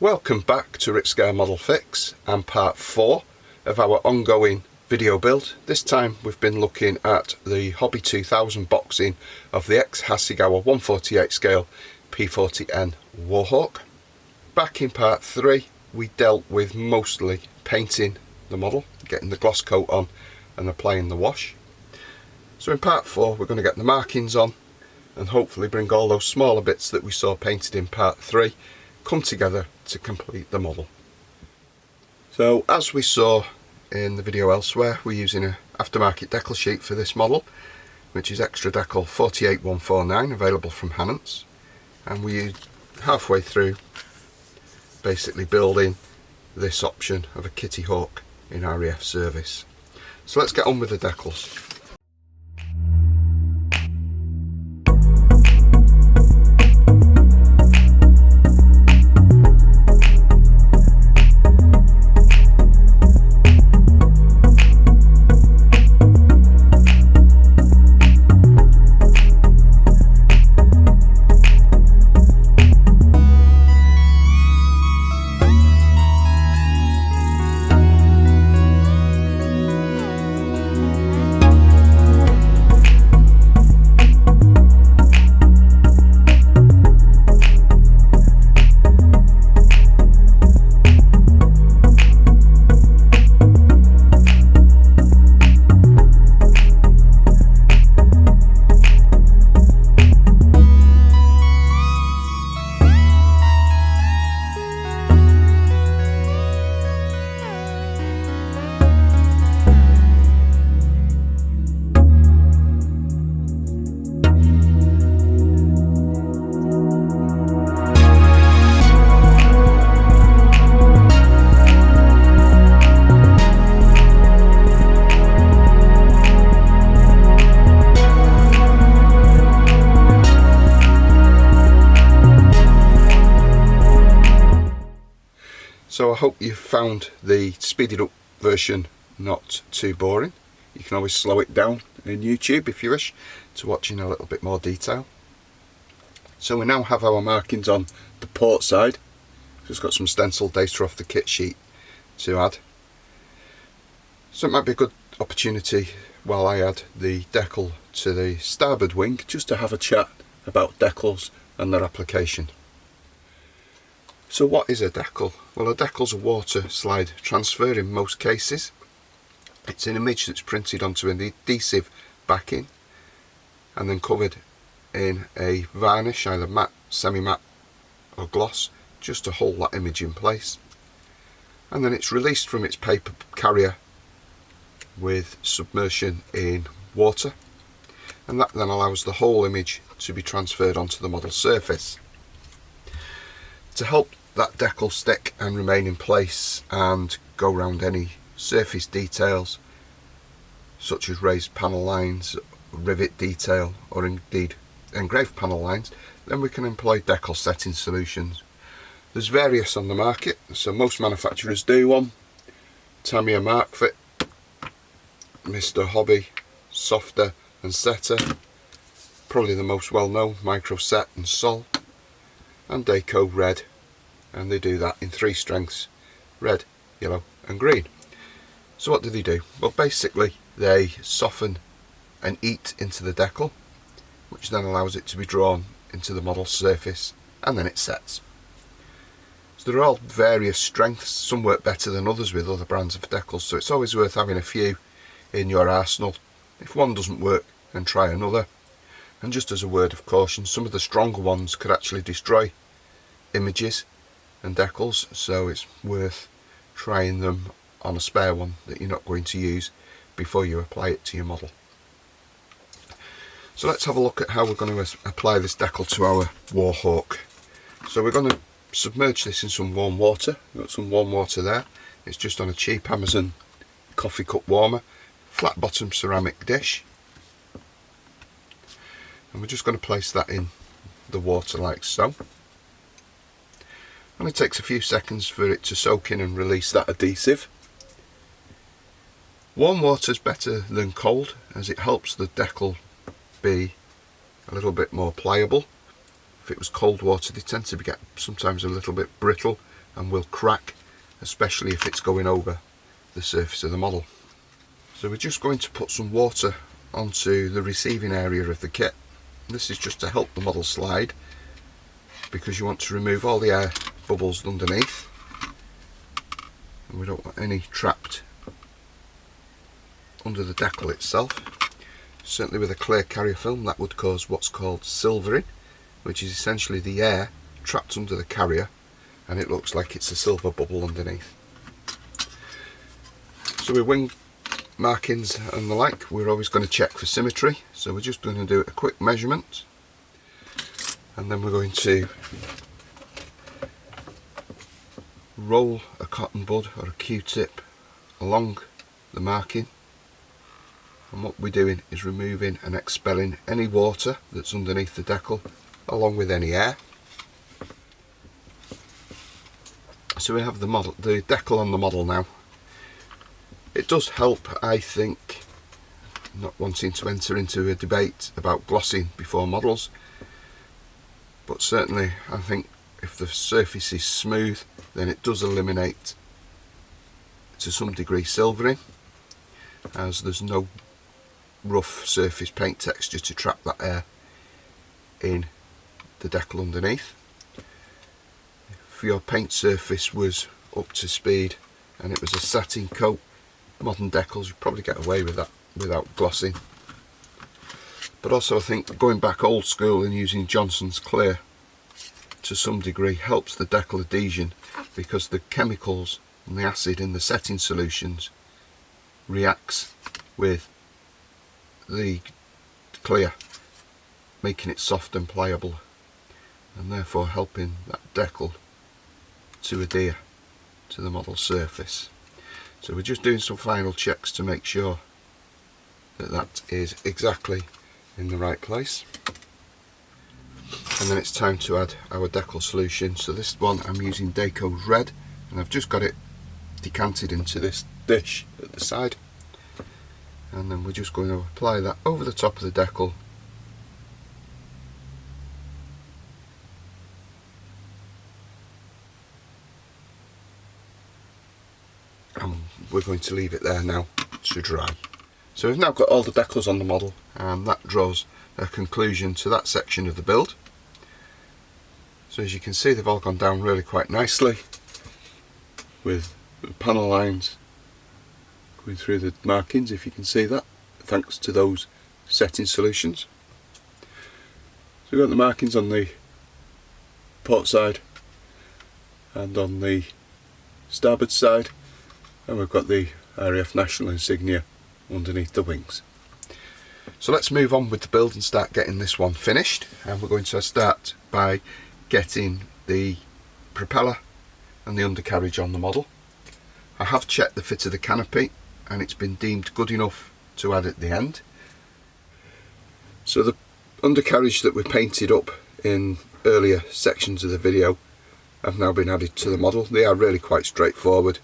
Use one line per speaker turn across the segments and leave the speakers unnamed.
Welcome back to Rick Scare Model Fix and part 4 of our ongoing video build. This time we've been looking at the Hobby 2000 boxing of the ex-Hasegawa 1/48 scale P-40N Warhawk. Back in part 3 we dealt with mostly painting the model, getting the gloss coat on and applying the wash. So in part 4 we're going to get the markings on and hopefully bring all those smaller bits that we saw painted in part 3 come together to complete the model. So as we saw in the video elsewhere, we're using an aftermarket decal sheet for this model, which is extra decal 48149, available from Hannants, and we're halfway through basically building this option of a Kitty Hawk in RAF service. So let's get on with the decals. So I hope you found the speeded up version not too boring. You can always slow it down in YouTube if you wish to watch in a little bit more detail. So we now have our markings on the port side. Just got some stenciled data off the kit sheet to add. So it might be a good opportunity while I add the decal to the starboard wing just to have a chat about decals and their application. So what is a decal? Well, a decal's a water slide transfer in most cases. It's an image that's printed onto an adhesive backing and then covered in a varnish, either matte, semi-matte or gloss, just to hold that image in place. And then it's released from its paper carrier with submersion in water, and that then allows the whole image to be transferred onto the model surface. To help that decal stick and remain in place and go around any surface details such as raised panel lines, rivet detail or indeed engraved panel lines, then we can employ decal setting solutions. There's various on the market, so most manufacturers do one. Tamiya Markfit, Mr. Hobby, Softer and Setter, probably the most well known, Microset and Sol, and Deco Red, and they do that in 3 strengths: red, yellow and green. So what do? Well, basically they soften and eat into the decal, which then allows it to be drawn into the model surface, and then it sets. So there are all various strengths. Some work better than others with other brands of decals, so it's always worth having a few in your arsenal. If one doesn't work, then try another. And just as a word of caution, some of the stronger ones could actually destroy images and decals, so it's worth trying them on a spare one that you're not going to use before you apply it to your model. So let's have a look at how we're going to apply this decal to our Warhawk. So we're going to submerge this in some warm water. We've got some warm water there. It's just on a cheap Amazon coffee cup warmer, flat bottom ceramic dish, and we're just going to place that in the water like so. And it takes a few seconds for it to soak in and release that adhesive. Warm water is better than cold, as it helps the decal be a little bit more pliable. If it was cold water, they tend to get sometimes a little bit brittle and will crack, especially if it's going over the surface of the model. So we're just going to put some water onto the receiving area of the kit. This is just to help the model slide, because you want to remove all the air bubbles underneath, and we don't want any trapped under the decal itself. Certainly with a clear carrier film that would cause what's called silvering, which is essentially the air trapped under the carrier and it looks like it's a silver bubble underneath. So with wing markings and the like, we're always going to check for symmetry, so we're just going to do a quick measurement, and then we're going to roll a cotton bud or a Q-tip along the marking, and what we're doing is removing and expelling any water that's underneath the decal along with any air. So we have the decal on the model now. It does help, I think, not wanting to enter into a debate about glossing before models, but certainly I think if the surface is smooth, then it does eliminate to some degree silvering, as there's no rough surface paint texture to trap that air in the decal underneath. If your paint surface was up to speed and it was a satin coat, modern decals, you'd probably get away with that without glossing. But also I think going back old school and using Johnson's clear to some degree helps the decal adhesion, because the chemicals and the acid in the setting solutions reacts with the clear, making it soft and pliable, and therefore helping that decal to adhere to the model surface. So we're just doing some final checks to make sure that that is exactly in the right place, and then it's time to add our decal solution. So this one I'm using Daco's Red, and I've just got it decanted into this dish at the side, and then we're just going to apply that over the top of the decal, and we're going to leave it there now to dry. So we've now got all the decals on the model, and that draws a conclusion to that section of the build. So as you can see, they've all gone down really quite nicely, with the panel lines going through the markings, if you can see that, thanks to those setting solutions. So we've got the markings on the port side and on the starboard side, and we've got the RAF National insignia underneath the wings. So let's move on with the build and start getting this one finished, and we're going to start by getting the propeller and the undercarriage on the model. I have checked the fit of the canopy and it's been deemed good enough to add at the end. So the undercarriage that we painted up in earlier sections of the video have now been added to the model. They are really quite straightforward,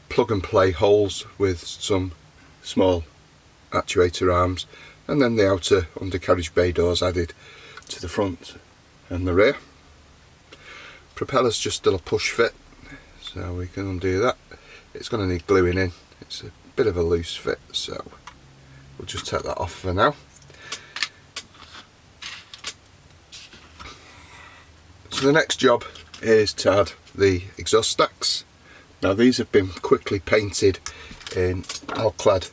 plug and play holes with some small actuator arms, and then the outer undercarriage bay doors added to the front and the rear. Propeller's just still a push fit, so we can undo that. It's going to need gluing in, it's a bit of a loose fit, so we'll just take that off for now. So the next job is to add the exhaust stacks. Now these have been quickly painted in Alclad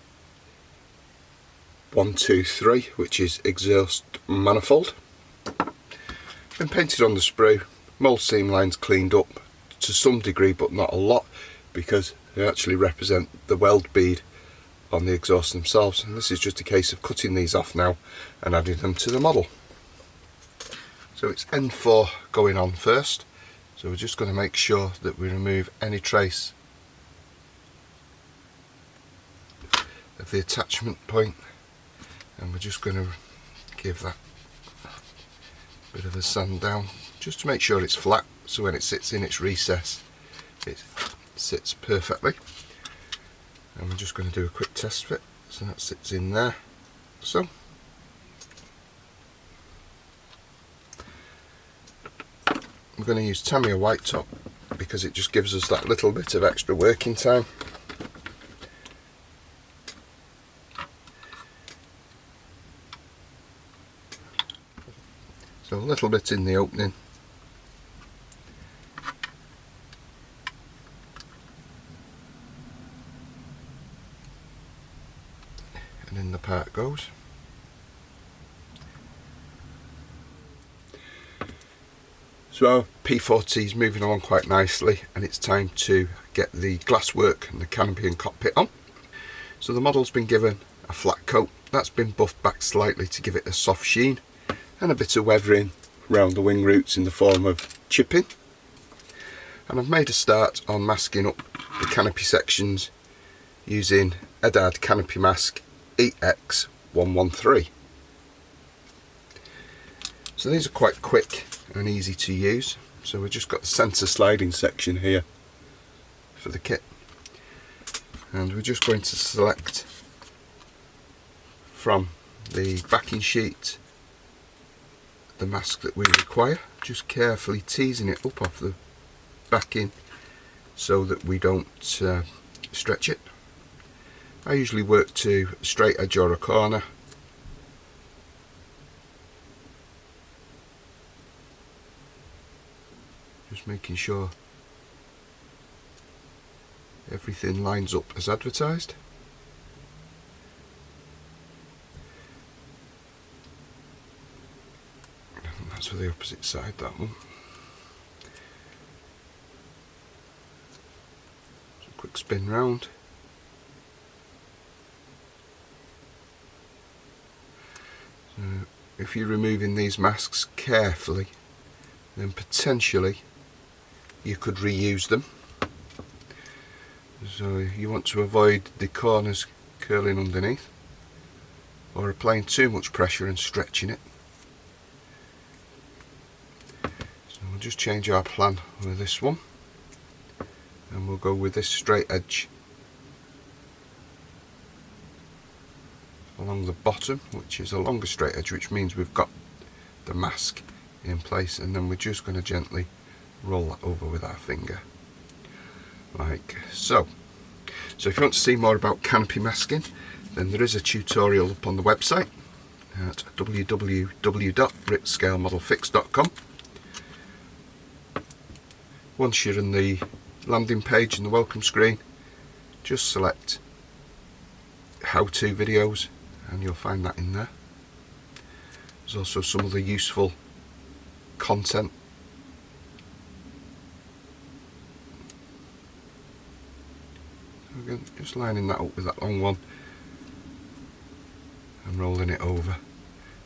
123, which is exhaust manifold. Been painted on the sprue, mould seam lines cleaned up to some degree but not a lot, because they actually represent the weld bead on the exhaust themselves, and this is just a case of cutting these off now and adding them to the model. So it's N4 going on first, so we're just going to make sure that we remove any trace of the attachment point, and we're just going to give that a bit of a sand down just to make sure it's flat, so when it sits in its recess it sits perfectly. And we're just going to do a quick test fit, so that sits in there. So we're going to use Tamiya white top because because it just gives us that little bit of extra working time. So a little bit in the opening, and in the part goes. So our P-40 is moving along quite nicely, and it's time to get the glasswork and the canopy and cockpit on. So the model's been given a flat coat, that's been buffed back slightly to give it a soft sheen, and a bit of weathering around the wing roots in the form of chipping. And I've made a start on masking up the canopy sections using Edad Canopy Mask EX113. So these are quite quick and easy to use. So we've just got the centre sliding section here for the kit, and we're just going to select from the backing sheet the mask that we require, just carefully teasing it up off the backing so that we don't stretch it. I usually work to a straight edge or a corner. Just making sure everything lines up as advertised. And that's for the opposite side, that one. So a quick spin round. So if you're removing these masks carefully, then potentially you could reuse them. So you want to avoid the corners curling underneath or applying too much pressure and stretching it. So we'll just change our plan with this one, and we'll go with this straight edge along the bottom, which is a longer straight edge, which means we've got the mask in place, and then we're just going to gently roll that over with our finger like so. So if you want to see more about canopy masking, then there is a tutorial up on the website at www.rickscalemodelfix.com. Once you're in the landing page and the welcome screen, just select how-to videos and you'll find that in there. There's also some other useful content. Again, just lining that up with that long one and rolling it over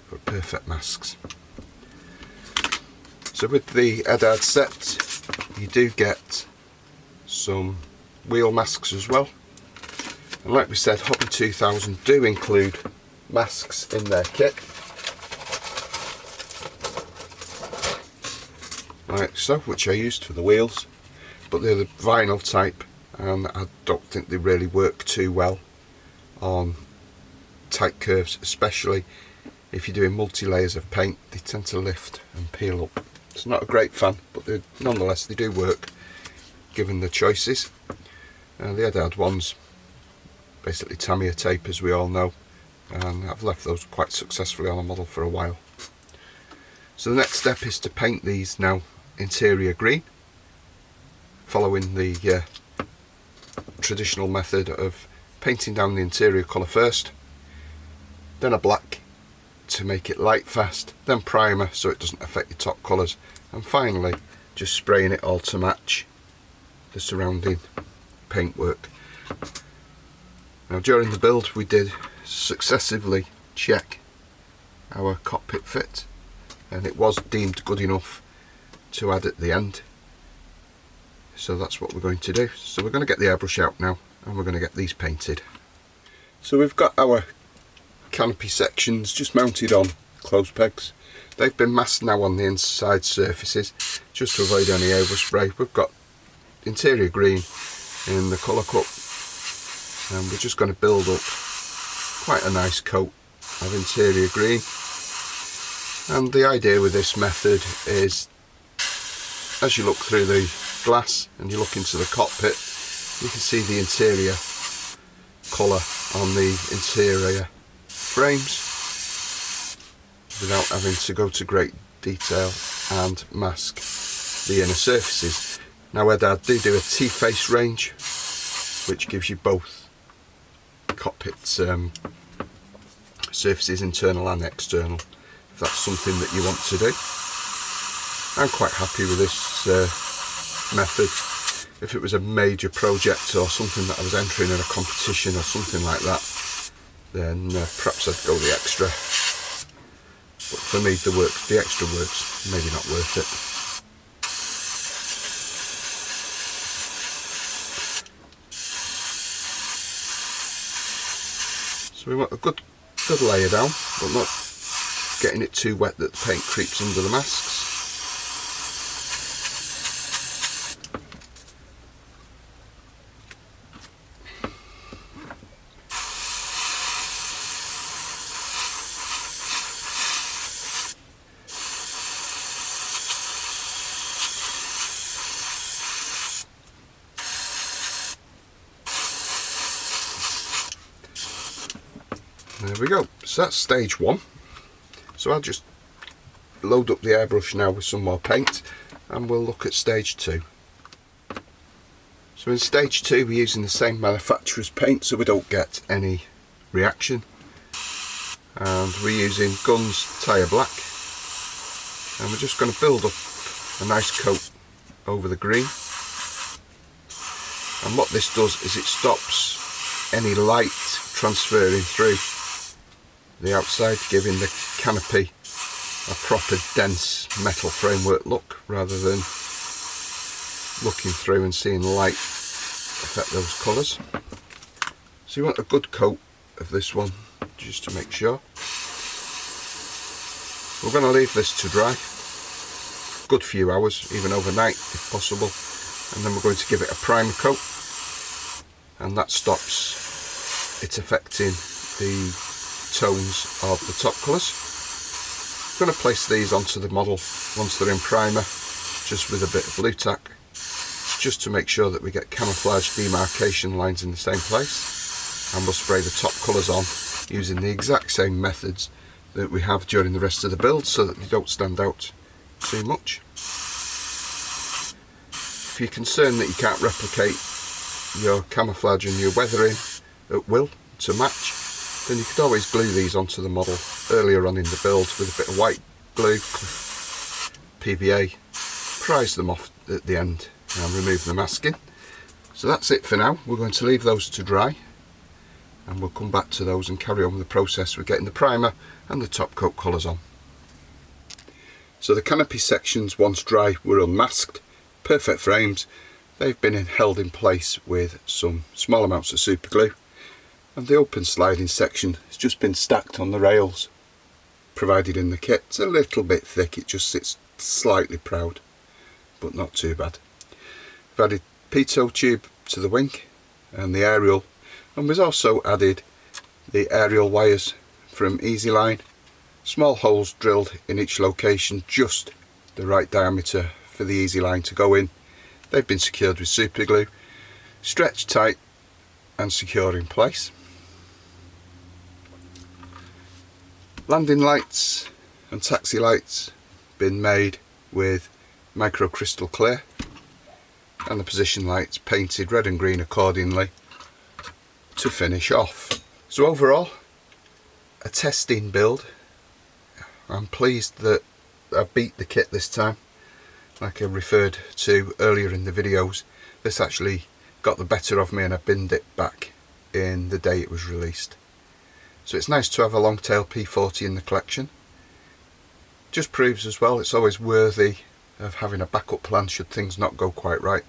for perfect masks. So with the Edad set, you do get some wheel masks as well, and like we said, Hobby 2000 do include masks in their kit, like so, which I used for the wheels, but they're the vinyl type, and I don't think they really work too well on tight curves, especially if you're doing multi-layers of paint. They tend to lift and peel up. It's not a great fan, but nonetheless they do work given the choices. The Edad ones, basically Tamiya tape as we all know, and I've left those quite successfully on a model for a while. So the next step is to paint these now interior green, following the traditional method of painting down the interior colour first, then a black to make it light fast, then primer so it doesn't affect your top colours, and finally just spraying it all to match the surrounding paintwork. Now during the build we did successively check our cockpit fit, and it was deemed good enough to add at the end. So that's what we're going to do. So we're going to get the airbrush out now and we're going to get these painted. So we've got our canopy sections just mounted on clothes pegs. They've been masked now on the inside surfaces just to avoid any overspray. We've got interior green in the colour cup, and we're just going to build up quite a nice coat of interior green. And the idea with this method is, as you look through the glass and you look into the cockpit, you can see the interior colour on the interior frames without having to go to great detail and mask the inner surfaces. Now I do a T-face range, which gives you both cockpit surfaces, internal and external, if that's something that you want to do. I'm quite happy with this method. If it was a major project or something that I was entering in a competition or something like that, then perhaps I'd go the extra. But for me, the extra work's maybe not worth it. So we want a good layer down, but not getting it too wet that the paint creeps under the masks. There we go, so that's stage one. So I'll just load up the airbrush now with some more paint and we'll look at stage two. So in stage two we're using the same manufacturer's paint so we don't get any reaction, and we're using Guns Tyre Black, and we're just going to build up a nice coat over the green. And what this does is it stops any light transferring through the outside, giving the canopy a proper dense metal framework look, rather than looking through and seeing light affect those colours. So you want a good coat of this one, just to make sure. We're going to leave this to dry a good few hours, even overnight if possible, and then we're going to give it a primer coat, and that stops it affecting the tones of the top colours. I'm going to place these onto the model once they're in primer, just with a bit of blue tack, just to make sure that we get camouflage demarcation lines in the same place, and we'll spray the top colours on using the exact same methods that we have during the rest of the build so that they don't stand out too much. If you're concerned that you can't replicate your camouflage and your weathering at will to match, then you could always glue these onto the model earlier on in the build with a bit of white glue, PVA, prise them off at the end and remove the masking. So that's it for now. We're going to leave those to dry and we'll come back to those and carry on with the process with getting the primer and the top coat colours on. So the canopy sections, once dry, were unmasked, perfect frames. They've been held in place with some small amounts of super glue, and the open sliding section has just been stacked on the rails provided in the kit. It's a little bit thick, it just sits slightly proud, but not too bad. We've added pitot tube to the wing and the aerial, and we've also added the aerial wires from Easyline, small holes drilled in each location, just the right diameter for the Easyline to go in. They've been secured with super glue, stretched tight and secure in place. Landing lights and taxi lights been made with microcrystal clear, and the position lights painted red and green accordingly to finish off. So overall, a testing build. I'm pleased that I beat the kit this time. Like I referred to earlier in the videos, this actually got the better of me and I binned it back in the day it was released. So it's nice to have a long-tail P-40 in the collection. Just proves as well it's always worthy of having a backup plan should things not go quite right.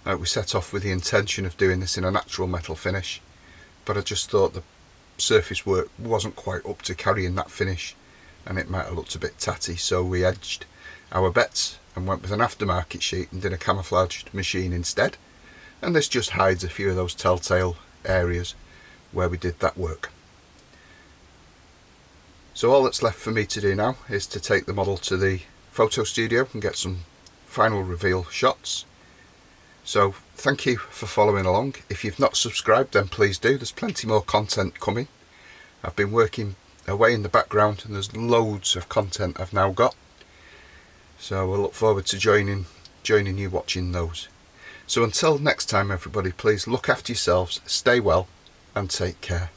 Like we set off with the intention of doing this in a natural metal finish, but I just thought the surface work wasn't quite up to carrying that finish and it might have looked a bit tatty, so we edged our bets and went with an aftermarket sheet and did a camouflaged machine instead, and this just hides a few of those telltale areas where we did that work. So all that's left for me to do now is to take the model to the photo studio and get some final reveal shots, So thank you for following along. If you've not subscribed, then please do. There's plenty more content coming. I've been working away in the background and there's loads of content I've now got. So we'll look forward to joining you watching those. So until next time everybody, please look after yourselves, stay well and take care.